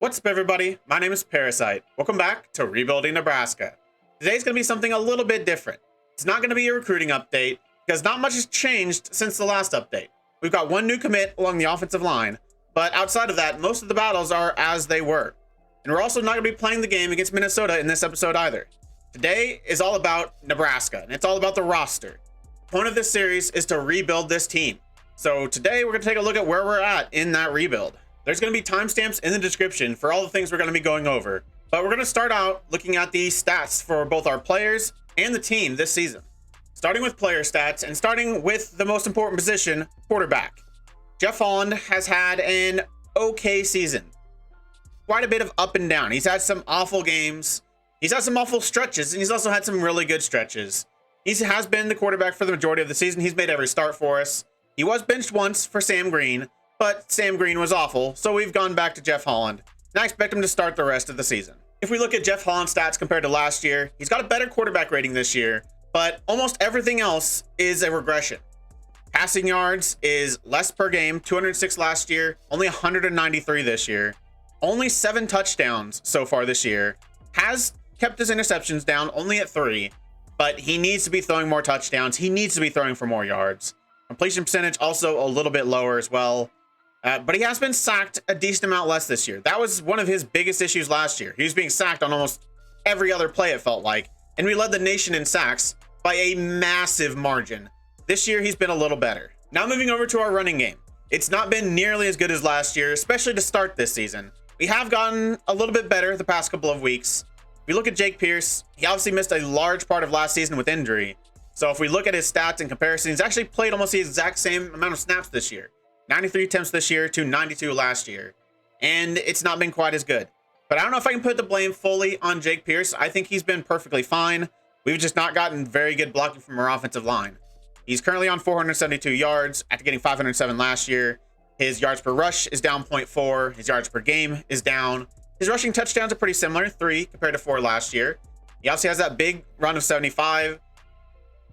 What's up, everybody? My name is Parasite. Welcome back to Rebuilding Nebraska. Today's going to be something a little bit different. It's not going to be a recruiting update because not much has changed since the last update. We've got one new commit along the offensive line, but outside of that, most of the battles are as they were. And we're also not going to be playing the game against Minnesota in this episode either. Today is all about Nebraska, and it's all about the roster. The point of this series is to rebuild this team. So today we're going to take a look at where we're at in that rebuild. There's going to be timestamps in the description for all the things we're going to be going over, but we're going to start out looking at the stats for both our players and the team this season. Starting with player stats and starting with the most important position, quarterback. Jeff Holland has had an okay season. Quite a bit of up and down. He's had some awful games. He's had some awful stretches, and he's also had some really good stretches. He has been the quarterback for the majority of the season. He's made every start for us. He was benched once for Sam Green, but Sam Green was awful, so we've gone back to Jeff Holland, and I expect him to start the rest of the season. If we look at Jeff Holland's stats compared to last year, he's got a better quarterback rating this year, but almost everything else is a regression. Passing yards is less per game, 206 last year, only 193 this year. Only 7 touchdowns so far this year. Has kept his interceptions down, only at 3, but he needs to be throwing more touchdowns. He needs to be throwing for more yards. Completion percentage also a little bit lower as well. But he has been sacked a decent amount less this year. That was one of his biggest issues last year. He was being sacked on almost every other play, it felt like. And we led the nation in sacks by a massive margin. This year, he's been a little better. Now moving over to our running game. It's not been nearly as good as last year, especially to start this season. We have gotten a little bit better the past couple of weeks. If we look at Jake Pierce, he obviously missed a large part of last season with injury. So if we look at his stats in comparison, he's actually played almost the exact same amount of snaps this year. 93 attempts this year to 92 last year. And it's not been quite as good. But I don't know if I can put the blame fully on Jake Pierce. I think he's been perfectly fine. We've just not gotten very good blocking from our offensive line. He's currently on 472 yards after getting 507 last year. His yards per rush is down 0.4. His yards per game is down. His rushing touchdowns are pretty similar, 3 compared to 4 last year. He also has that big run of 75.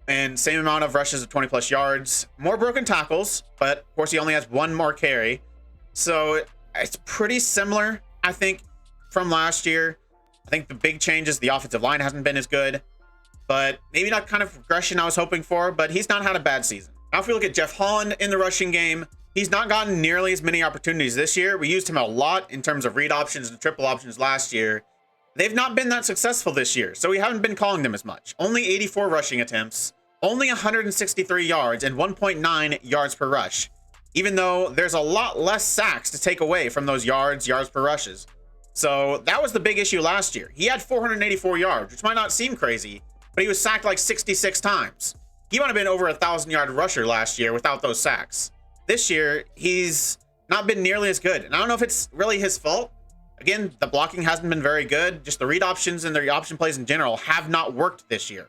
And same amount of rushes of 20 plus yards, more broken tackles, but of course he only has 1 more carry. So it's pretty similar, I think, from last year. I think the big change is the offensive line hasn't been as good, but maybe not kind of regression I was hoping for, but he's not had a bad season. Now, if we look at Jeff Holland in the rushing game, he's not gotten nearly as many opportunities this year. We used him a lot in terms of read options and triple options last year. They've not been that successful this year, so we haven't been calling them as much. Only 84 rushing attempts, only 163 yards, and 1.9 yards per rush, even though there's a lot less sacks to take away from those yards per rushes. So that was the big issue last year. He had 484 yards, which might not seem crazy, but he was sacked like 66 times. He might have been over a 1,000-yard rusher last year without those sacks. This year, he's not been nearly as good, and I don't know if it's really his fault. Again, the blocking hasn't been very good. Just the read options and the option plays in general have not worked this year.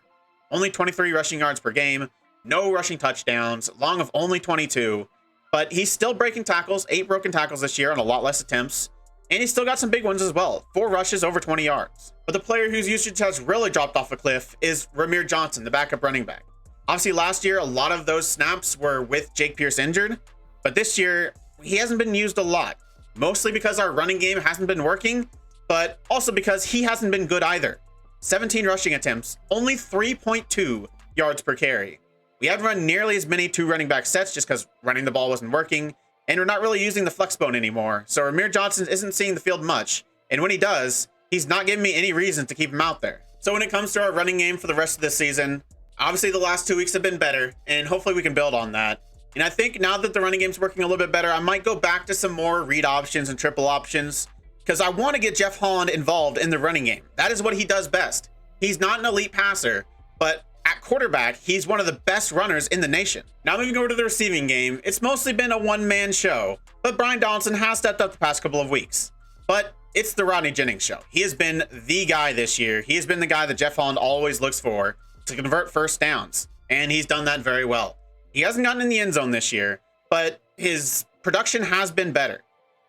Only 23 rushing yards per game, no rushing touchdowns, long of only 22. But he's still breaking tackles, 8 broken tackles this year on a lot less attempts. And he's still got some big ones as well, 4 rushes over 20 yards. But the player whose usage has really dropped off a cliff is Ramir Johnson, the backup running back. Obviously, last year, a lot of those snaps were with Jake Pierce injured. But this year, he hasn't been used a lot. Mostly because our running game hasn't been working, but also because he hasn't been good either. 17 rushing attempts, only 3.2 yards per carry. We haven't run nearly as many 2 running back sets just because running the ball wasn't working, and we're not really using the flex bone anymore. So Ramir Johnson isn't seeing the field much, and when he does, he's not giving me any reason to keep him out there. So when it comes to our running game for the rest of this season, obviously the last 2 weeks have been better, and hopefully we can build on that. And I think now that the running game's working a little bit better, I might go back to some more read options and triple options because I want to get Jeff Holland involved in the running game. That is what he does best. He's not an elite passer, but at quarterback, he's one of the best runners in the nation. Now moving over to the receiving game, it's mostly been a one-man show, but Brian Donaldson has stepped up the past couple of weeks. But it's the Rodney Jennings show. He has been the guy this year. He has been the guy that Jeff Holland always looks for to convert first downs, and he's done that very well. He hasn't gotten in the end zone this year, but his production has been better.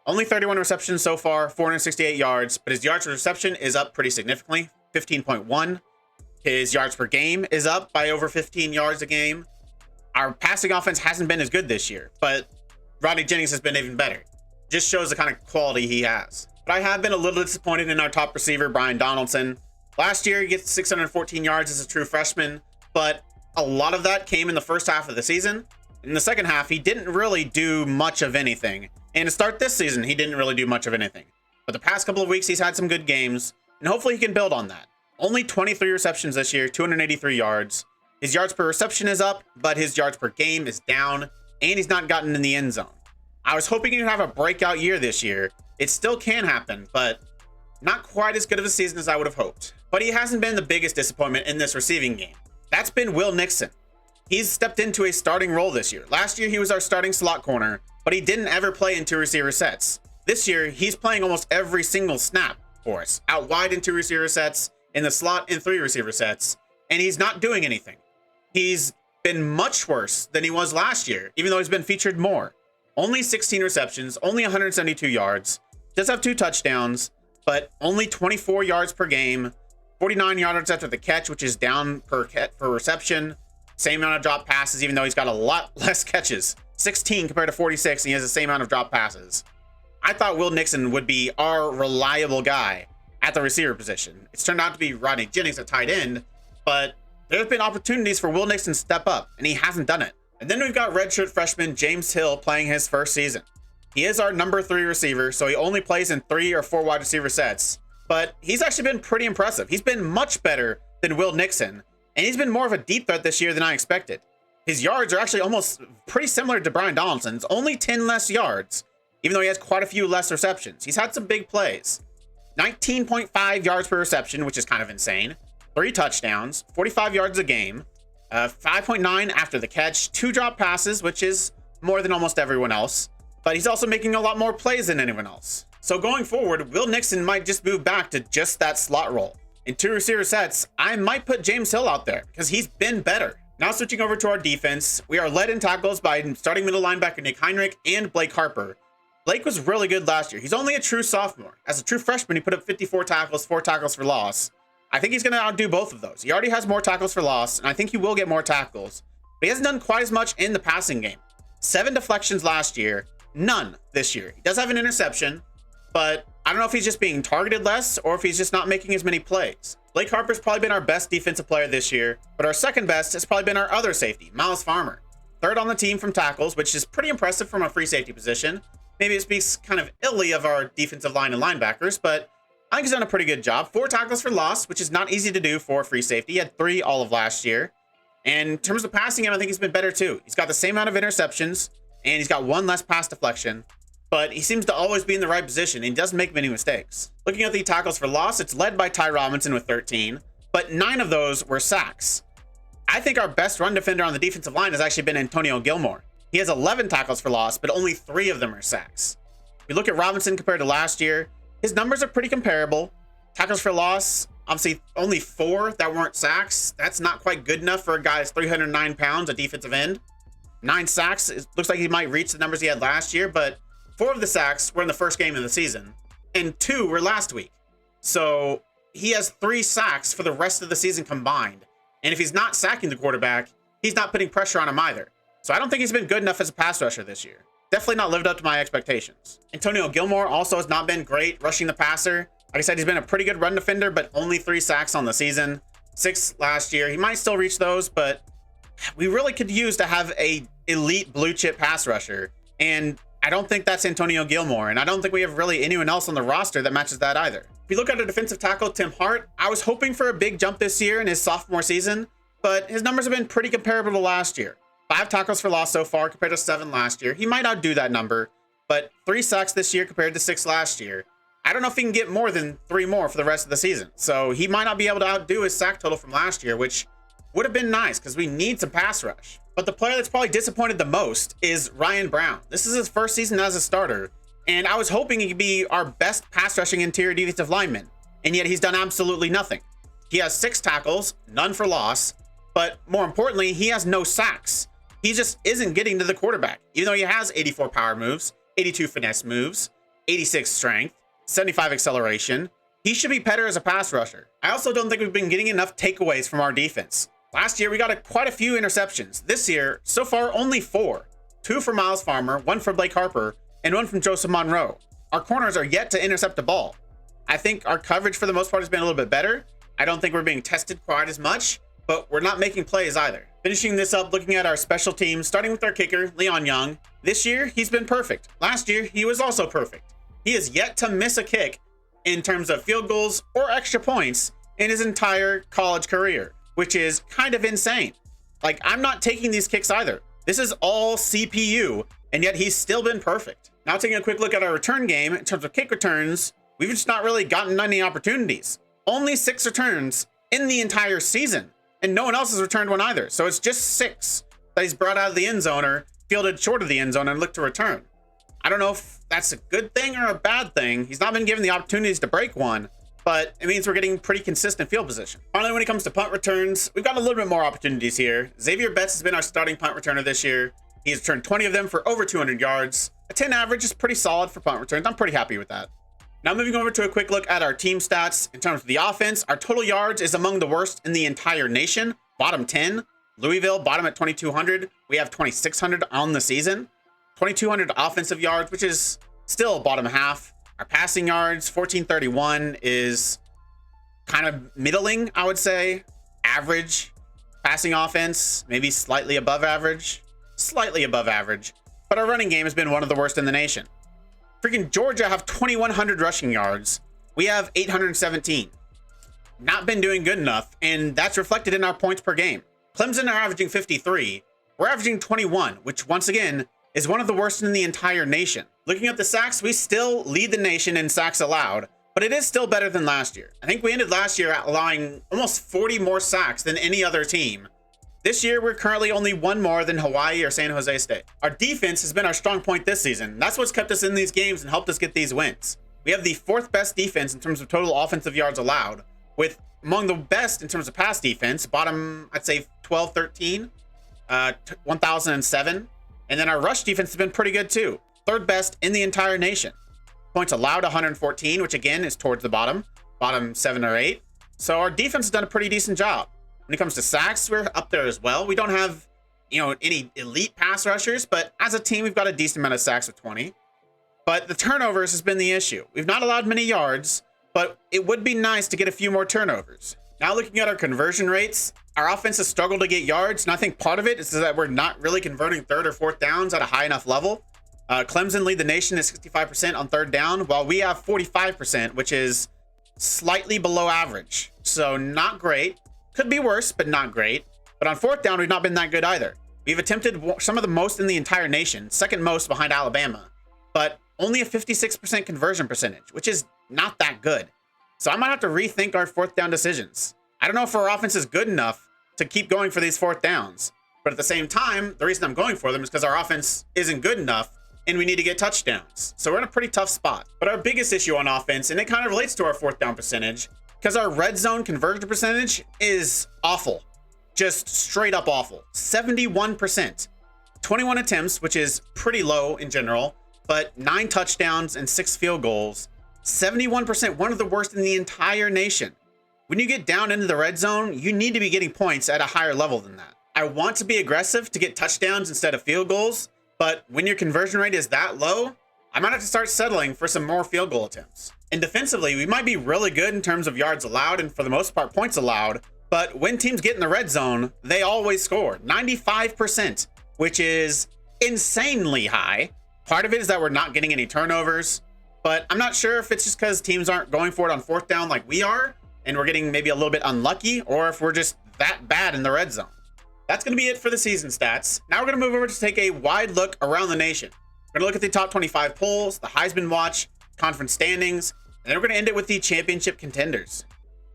Only 31 receptions so far, 468 yards, but his yards per reception is up pretty significantly, 15.1. His yards per game is up by over 15 yards a game. Our passing offense hasn't been as good this year, but Rodney Jennings has been even better. Just shows the kind of quality he has. But I have been a little disappointed in our top receiver, Brian Donaldson. Last year, he gets 614 yards as a true freshman, but a lot of that came in the first half of the season. In the second half, he didn't really do much of anything. And to start this season, he didn't really do much of anything. But the past couple of weeks, he's had some good games, and hopefully he can build on that. Only 23 receptions this year, 283 yards. His yards per reception is up, but his yards per game is down, and he's not gotten in the end zone. I was hoping he'd have a breakout year this year. It still can happen, but not quite as good of a season as I would have hoped. But he hasn't been the biggest disappointment in this receiving game. That's been Will Nixon. He's stepped into a starting role this year. Last year, he was our starting slot corner, but he didn't ever play in 2 receiver sets. This year, he's playing almost every single snap for us. Out wide in 2 receiver sets, in the slot in 3 receiver sets, and he's not doing anything. He's been much worse than he was last year, even though he's been featured more. Only 16 receptions, only 172 yards, does have 2 touchdowns, but only 24 yards per game, 49 yards after the catch, which is down per reception. Same amount of drop passes, even though he's got a lot less catches. 16 compared to 46, and he has the same amount of drop passes. I thought Will Nixon would be our reliable guy at the receiver position. It's turned out to be Rodney Jennings at tight end, but there's been opportunities for Will Nixon to step up, and he hasn't done it. And then we've got redshirt freshman James Hill playing his first season. He is our number 3 receiver, so he only plays in 3 or 4 wide receiver sets, but he's actually been pretty impressive. He's been much better than Will Nixon, and he's been more of a deep threat this year than I expected. His yards are actually almost pretty similar to Brian Donaldson's, only 10 less yards, even though he has quite a few less receptions. He's had some big plays. 19.5 yards per reception, which is kind of insane. 3 touchdowns, 45 yards a game, 5.9 after the catch, 2 drop passes, which is more than almost everyone else. But he's also making a lot more plays than anyone else. So going forward, Will Nixon might just move back to just that slot role. In 2 receiver sets, I might put James Hill out there because he's been better. Now switching over to our defense, we are led in tackles by starting middle linebacker Nick Heinrich and Blake Harper. Blake was really good last year. He's only a true sophomore. As a true freshman, he put up 54 tackles, 4 tackles for loss. I think he's going to outdo both of those. He already has more tackles for loss, and I think he will get more tackles. But he hasn't done quite as much in the passing game. 7 deflections last year, none this year. He does have an interception, but I don't know if he's just being targeted less or if he's just not making as many plays. Blake Harper's probably been our best defensive player this year, but our second best has probably been our other safety, Miles Farmer. 3rd on the team from tackles, which is pretty impressive from a free safety position. Maybe it speaks kind of illy of our defensive line and linebackers, but I think he's done a pretty good job. 4 tackles for loss, which is not easy to do for a free safety. He had 3 all of last year. And in terms of passing him, I think he's been better too. He's got the same amount of interceptions, and he's got 1 less pass deflection, but he seems to always be in the right position, and he doesn't make many mistakes. Looking at the tackles for loss, it's led by Ty Robinson with 13, but 9 of those were sacks. I think our best run defender on the defensive line has actually been Antonio Gilmore. He has 11 tackles for loss, but only 3 of them are sacks. If we look at Robinson compared to last year, his numbers are pretty comparable. Tackles for loss, obviously only 4 that weren't sacks. That's not quite good enough for a guy that's 309 pounds, a defensive end. 9 sacks, it looks like he might reach the numbers he had last year, but 4 of the sacks were in the first game of the season, and 2 were last week. So he has 3 sacks for the rest of the season combined. And if he's not sacking the quarterback, he's not putting pressure on him either. So I don't think he's been good enough as a pass rusher this year. Definitely not lived up to my expectations. Antonio Gilmore also has not been great rushing the passer. Like I said, he's been a pretty good run defender, but only 3 sacks on the season. 6 last year. He might still reach those, but we really could use to have a elite blue chip pass rusher. And I don't think that's Antonio Gilmore. And I don't think we have really anyone else on the roster that matches that either. If you look at a defensive tackle, Tim Hart, I was hoping for a big jump this year in his sophomore season, but his numbers have been pretty comparable to last year. 5 tackles for loss so far compared to 7 last year. He might outdo that number, but 3 sacks this year compared to 6 last year. I don't know if he can get more than 3 more for the rest of the season. So he might not be able to outdo his sack total from last year, which would have been nice because we need some pass rush. But the player that's probably disappointed the most is Ryan Brown. This is his first season as a starter, and I was hoping he could be our best pass rushing interior defensive lineman, and yet he's done absolutely nothing. He has 6 tackles, none for loss, but more importantly, he has no sacks. He just isn't getting to the quarterback, even though he has 84 power moves, 82 finesse moves, 86 strength, 75 acceleration. He should be better as a pass rusher. I also don't think we've been getting enough takeaways from our defense. Last year, we got quite a few interceptions. This year, so far, only 4. 2 for Miles Farmer, 1 for Blake Harper, and 1 from Joseph Monroe. our corners are yet to intercept the ball. I think our coverage for the most part has been a little bit better. I don't think we're being tested quite as much, but we're not making plays either. Finishing this up, looking at our special teams, starting with our kicker, Leon Young. This year, he's been perfect. Last year, he was also perfect. He has yet to miss a kick in terms of field goals or extra points in his entire college career, which is kind of insane. Like, I'm not taking these kicks either. This is all CPU, and yet he's still been perfect. Now taking a quick look at our return game, in terms of kick returns, we've just not really gotten any opportunities. Only 6 returns in the entire season, and no one else has returned one either. So it's just 6 that he's brought out of the end zone or fielded short of the end zone and looked to return. I don't know if that's a good thing or a bad thing. He's not been given the opportunities to break one, but it means we're getting pretty consistent field position. Finally, when it comes to punt returns, we've got a little bit more opportunities here. Xavier Betts has been our starting punt returner this year. He's returned 20 of them for over 200 yards. A 10 average is pretty solid for punt returns. I'm pretty happy with that. Now moving over to a quick look at our team stats. In terms of the offense, our total yards is among the worst in the entire nation. Bottom 10. Louisville, bottom at 2,200. We have 2,600 on the season. 2,200 offensive yards, which is still bottom half. Our passing yards, 1,431 is kind of middling, I would say. Average passing offense, maybe slightly above average. Slightly above average. But our running game has been one of the worst in the nation. Freaking Georgia have 2,100 rushing yards. We have 817. Not been doing good enough, and that's reflected in our points per game. Clemson are averaging 53. We're averaging 21, which once again is one of the worst in the entire nation. Looking at the sacks, we still lead the nation in sacks allowed, but it is still better than last year. I think we ended last year allowing almost 40 more sacks than any other team. This year, we're currently only 1 more than Hawaii or San Jose State. Our defense has been our strong point this season. That's what's kept us in these games and helped us get these wins. We have the 4th best defense in terms of total offensive yards allowed, with among the best in terms of pass defense, bottom, I'd say 12, 13, 1,007. And then our rush defense has been pretty good too. 3rd best in the entire nation. Points allowed 114, which again is towards the bottom 7 or 8. So our defense has done a pretty decent job. When it comes to sacks, we're up there as well. We don't have, any elite pass rushers, but as a team, we've got a decent amount of sacks with 20. But the turnovers has been the issue. We've not allowed many yards, but it would be nice to get a few more turnovers. Now looking at our conversion rates, our offense has struggled to get yards, and I think part of it is that we're not really converting 3rd or 4th downs at a high enough level. Clemson lead the nation at 65% on 3rd down, while we have 45%, which is slightly below average. So not great. Could be worse, but not great. But on 4th down, we've not been that good either. We've attempted some of the most in the entire nation, 2nd most behind Alabama, but only a 56% conversion percentage, which is not that good. So I might have to rethink our 4th down decisions. I don't know if our offense is good enough to keep going for these 4th downs. But at the same time, the reason I'm going for them is because our offense isn't good enough and we need to get touchdowns. So we're in a pretty tough spot. But our biggest issue on offense, and it kind of relates to our 4th down percentage, because our red zone conversion percentage is awful. Just straight up awful. 71%. 21 attempts, which is pretty low in general, but 9 touchdowns and 6 field goals. 71%, one of the worst in the entire nation. When you get down into the red zone, you need to be getting points at a higher level than that. I want to be aggressive to get touchdowns instead of field goals, but when your conversion rate is that low, I might have to start settling for some more field goal attempts. And defensively, we might be really good in terms of yards allowed and for the most part points allowed, but when teams get in the red zone, they always score 95%, which is insanely high. Part of it is that we're not getting any turnovers, but I'm not sure if it's just because teams aren't going for it on 4th down like we are, and we're getting maybe a little bit unlucky, or if we're just that bad in the red zone. That's going to be it for the season stats. Now we're going to move over to take a wide look around the nation. We're going to look at the top 25 polls, the Heisman Watch, conference standings, and then we're going to end it with the championship contenders.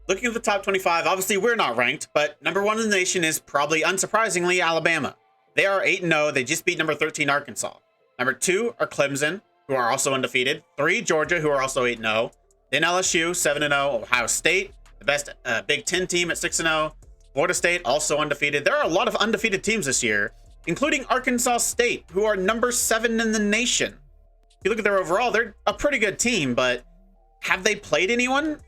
Looking at the top 25, obviously we're not ranked, but number 1 in the nation is probably unsurprisingly Alabama. They are 8-0. They just beat number 13 Arkansas. Number 2 are Clemson, who are also undefeated. 3, Georgia, who are also 8-0. Then LSU, 7-0. Ohio State, the best Big Ten team at 6-0. Florida State, also undefeated. There are a lot of undefeated teams this year, including Arkansas State, who are number 7 in the nation. If you look at their overall, they're a pretty good team, but have they played anyone?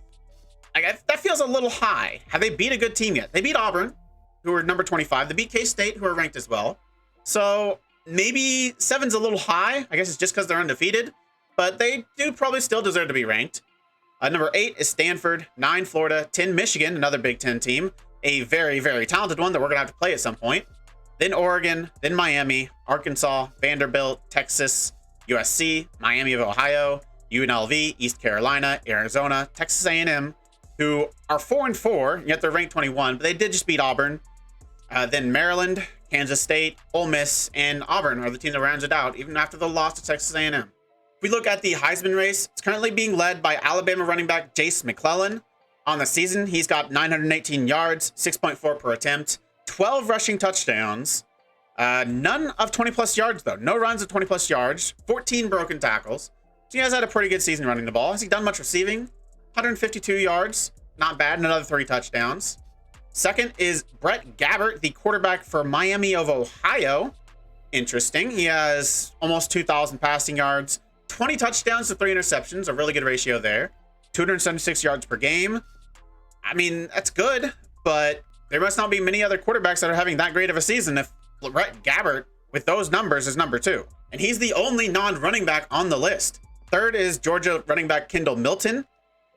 That feels a little high. Have they beat a good team yet? They beat Auburn, who are number 25. They beat K-State, who are ranked as well. So maybe 7's a little high. I guess it's just because they're undefeated. but they do probably still deserve to be ranked. Number 8 is Stanford, 9 Florida, 10 Michigan, another Big Ten team, a very, very talented one that we're going to have to play at some point. Then Oregon, then Miami, Arkansas, Vanderbilt, Texas, USC, Miami of Ohio, UNLV, East Carolina, Arizona, Texas A&M, who are 4-4, yet they're ranked 21, but they did just beat Auburn. Then Maryland, Kansas State, Ole Miss, and Auburn are the team that rounds it out, even after the loss to Texas A&M. If we look at the Heisman race, it's currently being led by Alabama running back Jace McClellan. On the season, he's got 918 yards, 6.4 per attempt, 12 rushing touchdowns, none of 20-plus yards, though. No runs of 20-plus yards, 14 broken tackles. So he has had a pretty good season running the ball. Has he done much receiving? 152 yards, not bad, and another 3 touchdowns. Second is Brett Gabbert, the quarterback for Miami of Ohio. Interesting. He has almost 2,000 passing yards, 20 touchdowns to 3 interceptions, a really good ratio there. 276 yards per game. I mean, that's good, but there must not be many other quarterbacks that are having that great of a season if Brett Gabbert, with those numbers, is number 2. And he's the only non-running back on the list. Third is Georgia running back Kendall Milton.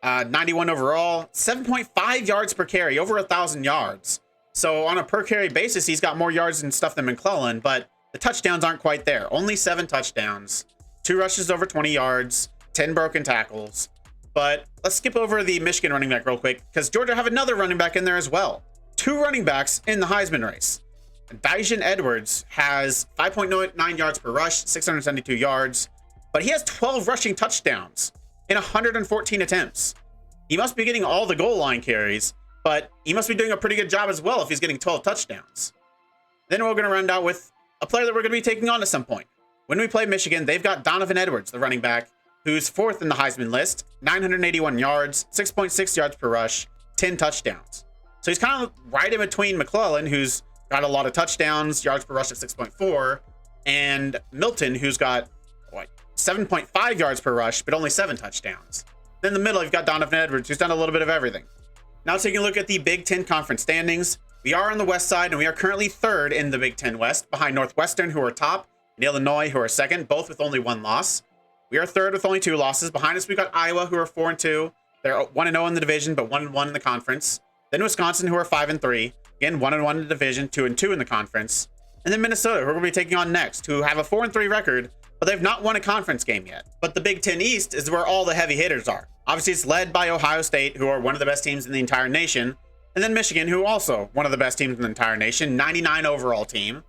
91 overall, 7.5 yards per carry, over 1,000 yards. So on a per carry basis, he's got more yards and stuff than McClellan, but the touchdowns aren't quite there. Only 7 touchdowns, 2 rushes over 20 yards, 10 broken tackles. But let's skip over the Michigan running back real quick, because Georgia have another running back in there as well. 2 running backs in the Heisman race. Dyson Edwards has 5.9 yards per rush, 672 yards, but he has 12 rushing touchdowns in 114 attempts. He must be getting all the goal line carries, but he must be doing a pretty good job as well if he's getting 12 touchdowns. Then we're going to round out with a player that we're going to be taking on at some point. When we play Michigan, they've got Donovan Edwards, the running back, who's 4th in the Heisman list, 981 yards, 6.6 yards per rush, 10 touchdowns. So he's kind of right in between McClellan, who's got a lot of touchdowns, yards per rush of 6.4, and Milton, who's got 7.5 yards per rush, but only 7 touchdowns. Then in the middle, you've got Donovan Edwards, who's done a little bit of everything. Now taking a look at the Big Ten Conference standings. We are on the West side, and we are currently 3rd in the Big Ten West, behind Northwestern, who are top, and Illinois, who are 2nd, both with only 1 loss. We are 3rd with only 2 losses. Behind us, we've got Iowa, who are 4-2. They're 1-0 in the division, but 1-1 in the conference. Then Wisconsin, who are 5-3. Again, 1-1 in the division, 2-2 in the conference. And then Minnesota, who we're going to be taking on next, who have a 4-3 record, but they've not won a conference game yet. But the Big Ten East is where all the heavy hitters are. Obviously, it's led by Ohio State, who are one of the best teams in the entire nation. And then Michigan, who also one of the best teams in the entire nation, 99 overall team.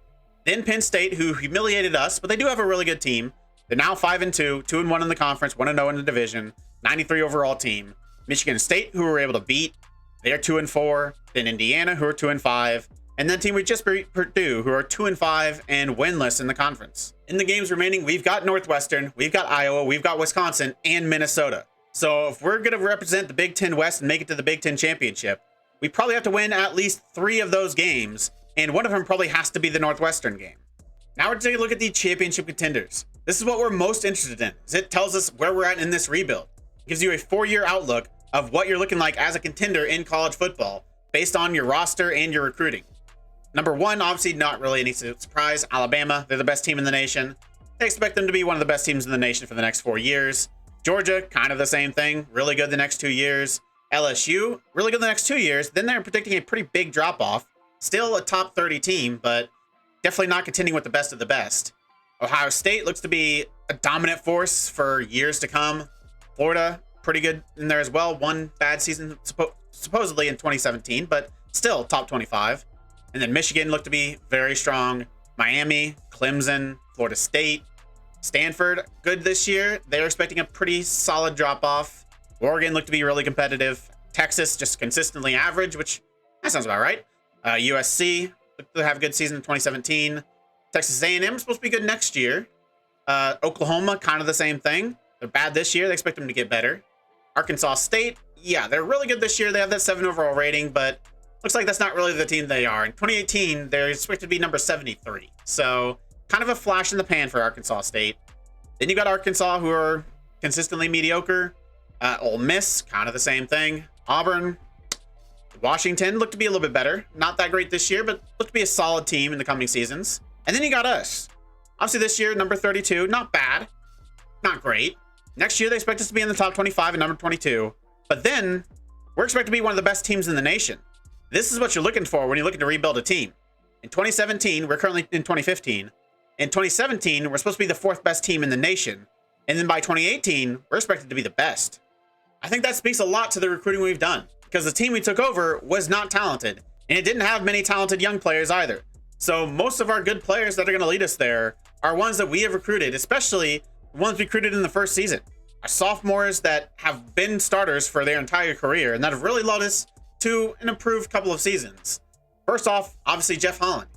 Then Penn State, who humiliated us, but they do have a really good team. They're now 5-2, 2-1 in the conference, 1-0 in the division, 93 overall team. Michigan State, who we were able to beat, they are 2-4. Then Indiana, who are 2-5. And then team we just beat, Purdue, who are 2-5 and winless in the conference. In the games remaining, we've got Northwestern, we've got Iowa, we've got Wisconsin, and Minnesota. So if we're going to represent the Big Ten West and make it to the Big Ten Championship, we probably have to win at least 3 of those games, and one of them probably has to be the Northwestern game. Now we're taking a look at the championship contenders. This is what we're most interested in, as it tells us where we're at in this rebuild. It gives you a 4-year outlook of what you're looking like as a contender in college football, based on your roster and your recruiting. Number 1, obviously not really any surprise, Alabama. They're the best team in the nation. They expect them to be one of the best teams in the nation for the next 4 years. Georgia, kind of the same thing, really good the next 2 years. LSU, really good the next 2 years. Then they're predicting a pretty big drop-off. Still a top 30 team, but definitely not contending with the best of the best. Ohio State looks to be a dominant force for years to come. Florida, pretty good in there as well. 1 bad season supposedly in 2017, but still top 25. And then Michigan looked to be very strong. Miami, Clemson, Florida State, Stanford, good this year. They're expecting a pretty solid drop-off. Oregon looked to be really competitive. Texas, just consistently average, which that sounds about right. USC looked to have a good season in 2017. Texas A&M is supposed to be good next year. Oklahoma, kind of the same thing. They're bad this year. They expect them to get better. Arkansas State, yeah, they're really good this year. They have that 7 overall rating, but looks like that's not really the team they are. In 2018, they're expected to be number 73. So kind of a flash in the pan for Arkansas State. Then you got Arkansas, who are consistently mediocre. Ole Miss, kind of the same thing. Auburn, Washington looked to be a little bit better. Not that great this year, but looked to be a solid team in the coming seasons. And then you got us. Obviously this year, number 32, not bad, not great. Next year, they expect us to be in the top 25 and number 22. But then, we're expected to be one of the best teams in the nation. This is what you're looking for when you're looking to rebuild a team. In 2017, we're currently in 2015. In 2017, we're supposed to be the 4th best team in the nation. And then by 2018, we're expected to be the best. I think that speaks a lot to the recruiting we've done, because the team we took over was not talented, and it didn't have many talented young players either. So most of our good players that are going to lead us there are ones that we have recruited, especially ones recruited in the first season. Our sophomores that have been starters for their entire career and that have really led us to an improved couple of seasons. First off, obviously Jeff Holland.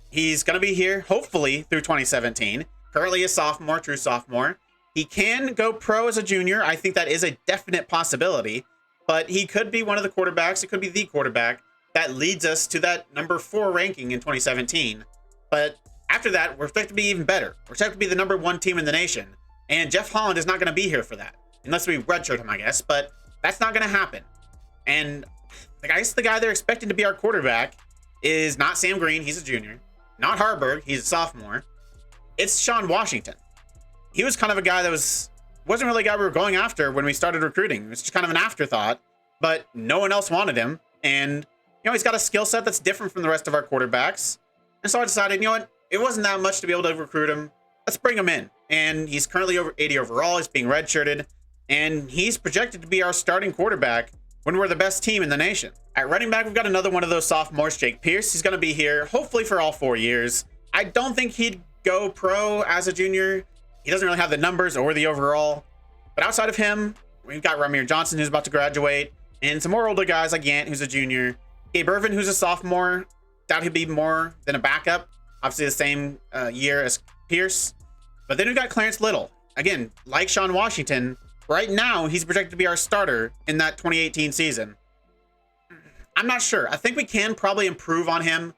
He's going to be here, hopefully, through 2017. Currently a sophomore, true sophomore. He can go pro as a junior. I think that is a definite possibility. But he could be one of the quarterbacks. It could be the quarterback that leads us to that number 4 ranking in 2017. But after that, we're expected to be even better. We're expected to be the number 1 team in the nation. And Jeff Holland is not going to be here for that. Unless we redshirt him, I guess. But that's not going to happen. And I guess the guy they're expecting to be our quarterback is not Sam Green. He's a junior. Not Harburg. He's a sophomore. It's Sean Washington. He was kind of a guy that wasn't really a guy we were going after when we started recruiting. It was just kind of an afterthought, but no one else wanted him. And, he's got a skill set that's different from the rest of our quarterbacks. And so I decided, it wasn't that much to be able to recruit him. Let's bring him in. And he's currently over 80 overall. He's being redshirted. And he's projected to be our starting quarterback when we're the best team in the nation. At running back, we've got another one of those sophomores, Jake Pierce. He's going to be here, hopefully, for all 4 years. I don't think he'd go pro as a junior. He doesn't really have the numbers or the overall. But outside of him, we've got Ramir Johnson, who's about to graduate, and some more older guys like Yant, who's a junior. Gabe Irvin, who's a sophomore. Doubt he'd be more than a backup. Obviously the same year as Pierce. But then we've got Clarence Little. Again, like Sean Washington, right now he's projected to be our starter in that 2018 season. I'm not sure. I think we can probably improve on him.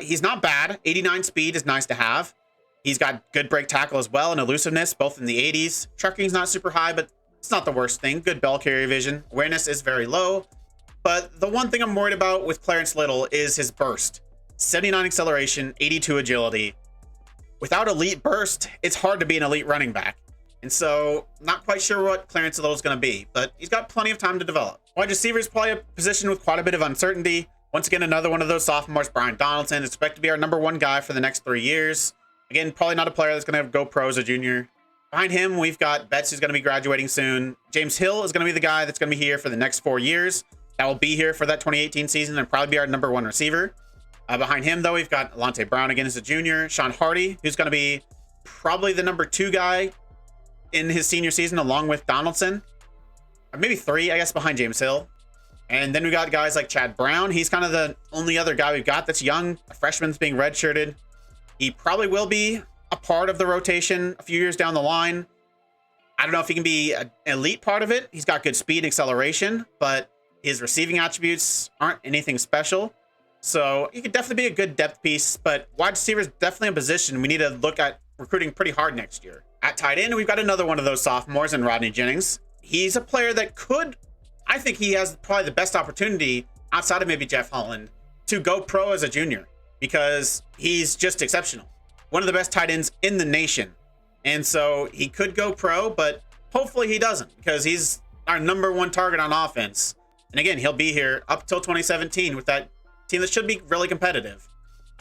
He's not bad. 89 speed is nice to have. He's got good break tackle as well and elusiveness, both in the 80s. Trucking's not super high, but it's not the worst thing. Good bell carrier vision. Awareness is very low. But the one thing I'm worried about with Clarence Little is his burst. 79 acceleration, 82 agility. Without elite burst, it's hard to be an elite running back. And so, not quite sure what Clarence Little is going to be, but he's got plenty of time to develop. Wide receiver is probably a position with quite a bit of uncertainty. Once again, another one of those sophomores, Brian Donaldson, is expected to be our number 1 guy for the next 3 years. Again, probably not a player that's going to go pro as a junior. Behind him, we've got Betts, who's going to be graduating soon. James Hill is going to be the guy that's going to be here for the next 4 years. That will be here for that 2018 season and probably be our number 1 receiver. Behind him, though, we've got Alante Brown again as a junior. Sean Hardy, who's going to be probably the number 2 guy in his senior season, along with Donaldson. Or maybe 3, I guess, behind James Hill. And then we got guys like Chad Brown. He's kind of the only other guy we've got that's young. A freshman's being redshirted. He probably will be a part of the rotation a few years down the line. I don't know if he can be an elite part of it. He's got good speed and acceleration, but his receiving attributes aren't anything special. So he could definitely be a good depth piece, but wide receiver is definitely a position we need to look at recruiting pretty hard next year. At tight end, we've got another one of those sophomores in Rodney Jennings. He's a player that I think he has probably the best opportunity outside of maybe Jeff Holland to go pro as a junior, because he's just exceptional. One of the best tight ends in the nation. And so he could go pro, but hopefully he doesn't, because he's our number 1 target on offense. And again, he'll be here up till 2017 with that team that should be really competitive.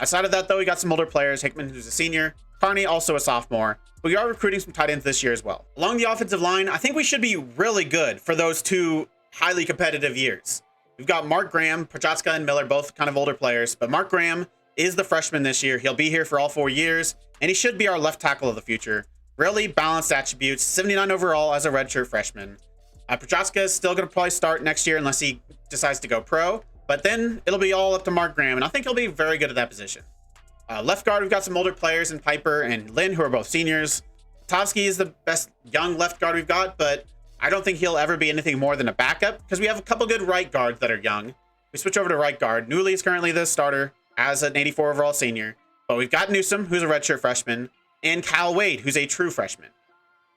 Outside of that, though, we got some older players. Hickman, who's a senior. Carney, also a sophomore. But we are recruiting some tight ends this year as well. Along the offensive line, I think we should be really good for those 2 highly competitive years. We've got Mark Graham, Prochaska, and Miller, both kind of older players. But Mark Graham is the freshman this year. He'll be here for all 4 years, and he should be our left tackle of the future. Really balanced attributes, 79 overall as a redshirt freshman. Prochaska is still going to probably start next year unless he decides to go pro, but then it'll be all up to Mark Graham, and I think he'll be very good at that position. Left guard, we've got some older players in Piper and Lynn, who are both seniors. Tovsky is the best young left guard we've got, but I don't think he'll ever be anything more than a backup, because we have a couple good right guards that are young. We switch over to right guard. Newley is currently the starter as an 84 overall senior, but we've got Newsom, who's a redshirt freshman, and Kyle Wade, who's a true freshman.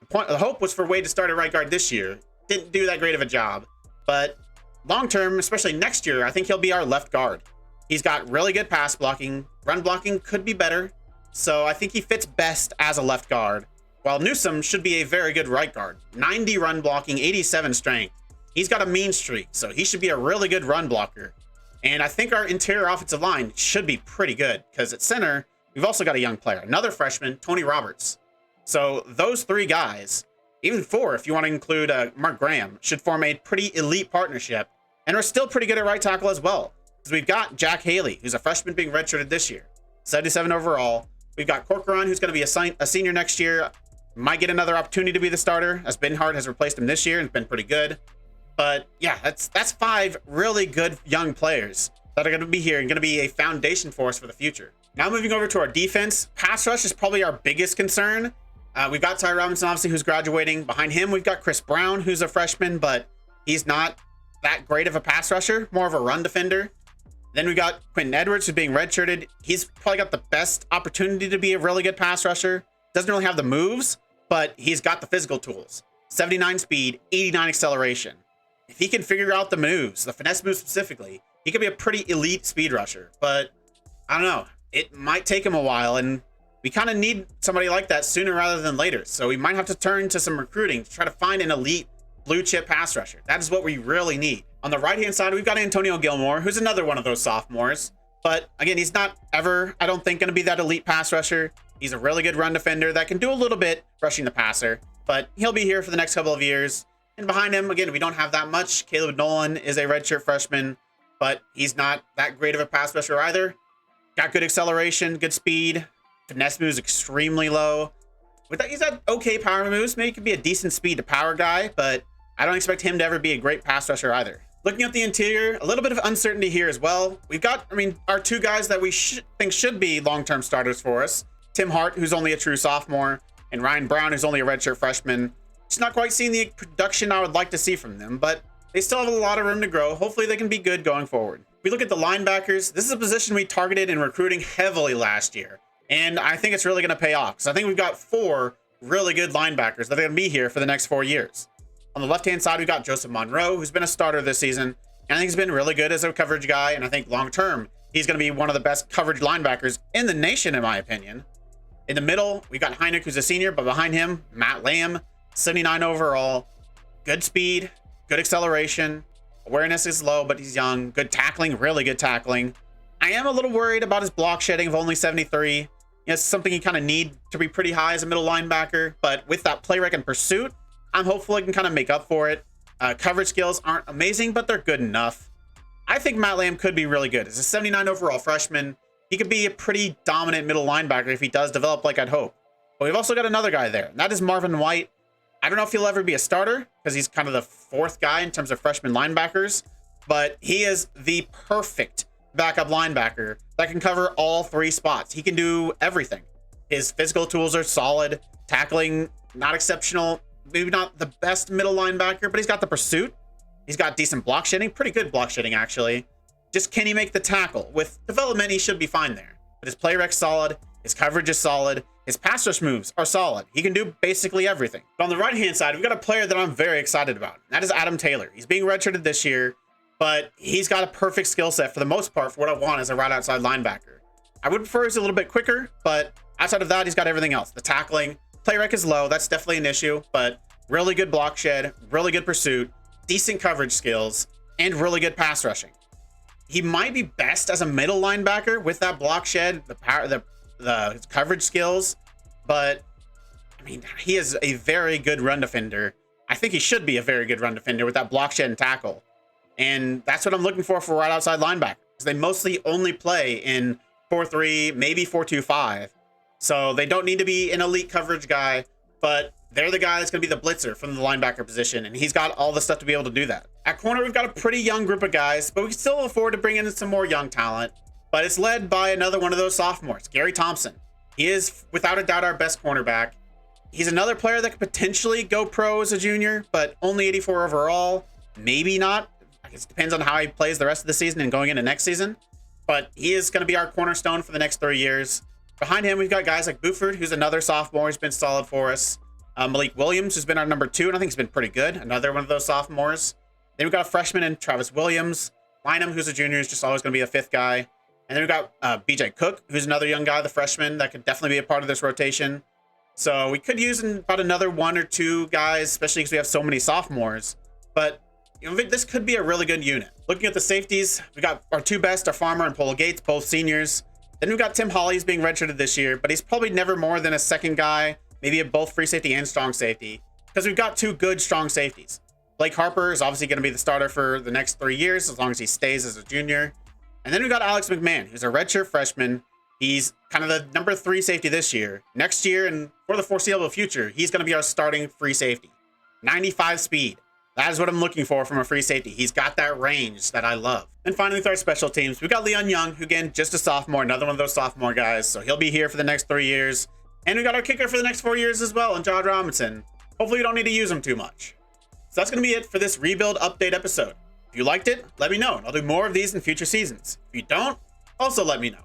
The hope was for Wade to start at right guard this year. Didn't do that great of a job, but long term, especially next year, I think he'll be our left guard. He's got really good pass blocking. Run blocking could be better, so I think he fits best as a left guard. while Newsome should be a very good right guard. 90 run blocking, 87 strength. He's got a mean streak, so he should be a really good run blocker. And I think our interior offensive line should be pretty good, because at center, we've also got a young player, another freshman, Tony Roberts. So those three guys, even four if you want to include Mark Graham, should form a pretty elite partnership. And we're still pretty good at right tackle as well, because we've got Jack Haley, who's a freshman being redshirted this year, 77 overall. We've got Corcoran, who's going to be a senior next year, might get another opportunity to be the starter, as Ben Hart has replaced him this year and been pretty good. But yeah, that's five really good young players that are going to be here and going to be a foundation for us for the future. Now moving over to our defense, pass rush is probably our biggest concern. We've got Ty Robinson, obviously, who's graduating. Behind him, we've got Chris Brown, who's a freshman, but he's not that great of a pass rusher, more of a run defender. Then we got Quentin Edwards, who's being redshirted. He's probably got the best opportunity to be a really good pass rusher. Doesn't really have the moves, but he's got the physical tools. 79 speed, 89 acceleration. If he can figure out the moves, the finesse moves specifically, he could be a pretty elite speed rusher. But I don't know, it might take him a while, and we kind of need somebody like that sooner rather than later. So we might have to turn to some recruiting to try to find an elite blue chip pass rusher. That is what we really need. On the right hand side, we've got Antonio Gilmore, who's another one of those sophomores. But again, he's not ever, I don't think, going to be that elite pass rusher. He's a really good run defender that can do a little bit rushing the passer, but he'll be here for the next couple of years. And behind him, again, we don't have that much. Caleb Nolan is a redshirt freshman, but he's not that great of a pass rusher either. Got good acceleration, good speed. Finesse moves extremely low. With that, he's got okay power moves. Maybe he could be a decent speed to power guy, but I don't expect him to ever be a great pass rusher either. Looking at the interior, a little bit of uncertainty here as well. We've got, our two guys that we think should be long-term starters for us. Tim Hart, who's only a true sophomore, and Ryan Brown, who's only a redshirt freshman. Just not quite seeing the production I would like to see from them, but they still have a lot of room to grow. Hopefully they can be good going forward. If we look at the linebackers, this is a position we targeted in recruiting heavily last year, and I think it's really going to pay off, because I think we've got four really good linebackers that are going to be here for the next 4 years. On the left-hand side, we've got Joseph Monroe, who's been a starter this season, and I think he's been really good as a coverage guy, and I think long-term, he's going to be one of the best coverage linebackers in the nation, in my opinion. In the middle, we got Heineck, who's a senior, but behind him, Matt Lamb, 79 overall, good speed, good acceleration, awareness is low, but he's young, good tackling, really good tackling. I am a little worried about his block shedding of only 73. It's something you kind of need to be pretty high as a middle linebacker, but with that play rec and pursuit, I'm hopeful I can kind of make up for it. Coverage skills aren't amazing, but they're good enough. I think Matt Lamb could be really good. As a 79 overall freshman, he could be a pretty dominant middle linebacker if he does develop like I'd hope. But we've also got another guy there, and that is Marvin White. I don't know if he'll ever be a starter, because he's kind of the fourth guy in terms of freshman linebackers, but he is the perfect backup linebacker that can cover all three spots. He can do everything. His physical tools are solid, tackling not exceptional, maybe not the best middle linebacker, but he's got the pursuit. He's got decent block shedding, pretty good block shedding actually. Just can he make the tackle? With development, he should be fine there. But his play rec's solid, his coverage is solid, his pass rush moves are solid. He can do basically everything. But on the right-hand side, we've got a player that I'm very excited about. And that is Adam Taylor. He's being redshirted this year, but he's got a perfect skill set for the most part for what I want as a right outside linebacker. I would prefer he's a little bit quicker, but outside of that, he's got everything else. The tackling, play rec is low. That's definitely an issue, but really good block shed, really good pursuit, decent coverage skills, and really good pass rushing. He might be best as a middle linebacker with that block shed, the power, the coverage skills, but he is a very good run defender. I think he should be a very good run defender with that block shed and tackle. And that's what I'm looking for right outside linebacker, because they mostly only play in 4-3, maybe 4-2-5. So they don't need to be an elite coverage guy, but they're the guy that's going to be the blitzer from the linebacker position, and he's got all the stuff to be able to do that. At corner, we've got a pretty young group of guys, but we can still afford to bring in some more young talent. But it's led by another one of those sophomores, Gary Thompson. He is, without a doubt, our best cornerback. He's another player that could potentially go pro as a junior, but only 84 overall. Maybe not. I guess it depends on how he plays the rest of the season and going into next season. But he is going to be our cornerstone for the next 3 years. Behind him, we've got guys like Buford, who's another sophomore. He's been solid for us. Malik Williams, who's been our number 2, and I think he's been pretty good. Another one of those sophomores. Then we've got a freshman in Travis Williams. Lynham, who's a junior, is just always going to be a 5th guy. And then we've got BJ Cook, who's another young guy, the freshman, that could definitely be a part of this rotation. So we could use about another 1 or 2 guys, especially because we have so many sophomores. But you know, this could be a really good unit. Looking at the safeties, we got our 2 best, our Farmer and Polo Gates, both seniors. Then we've got Tim Holly's being redshirted this year, but he's probably never more than a second guy, maybe at both free safety and strong safety, because we've got 2 good strong safeties. Blake Harper is obviously going to be the starter for the next 3 years, as long as he stays as a junior. And then we've got Alex McMahon, who's a redshirt freshman. He's kind of the number 3 safety this year. Next year and for the foreseeable future, he's going to be our starting free safety. 95 speed. That is what I'm looking for from a free safety. He's got that range that I love. And finally, with our special teams, we got Leon Young, who again, just a sophomore, another one of those sophomore guys. So he'll be here for the next 3 years. And we got our kicker for the next 4 years as well, and Jod Robinson. Hopefully you don't need to use him too much. So that's going to be it for this rebuild update episode. If you liked it, let me know, and I'll do more of these in future seasons. If you don't, also let me know.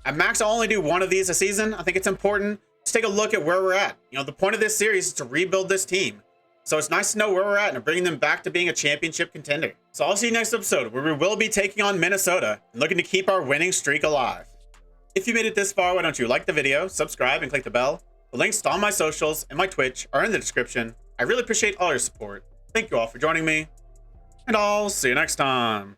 At max, I'll only do 1 of these a season. I think it's important to take a look at where we're at. You know, the point of this series is to rebuild this team. So it's nice to know where we're at and bringing them back to being a championship contender. So I'll see you next episode, where we will be taking on Minnesota and looking to keep our winning streak alive. If you made it this far, why don't you like the video, subscribe, and click the bell. The links to all my socials and my Twitch are in the description. I really appreciate all your support. Thank you all for joining me, and I'll see you next time.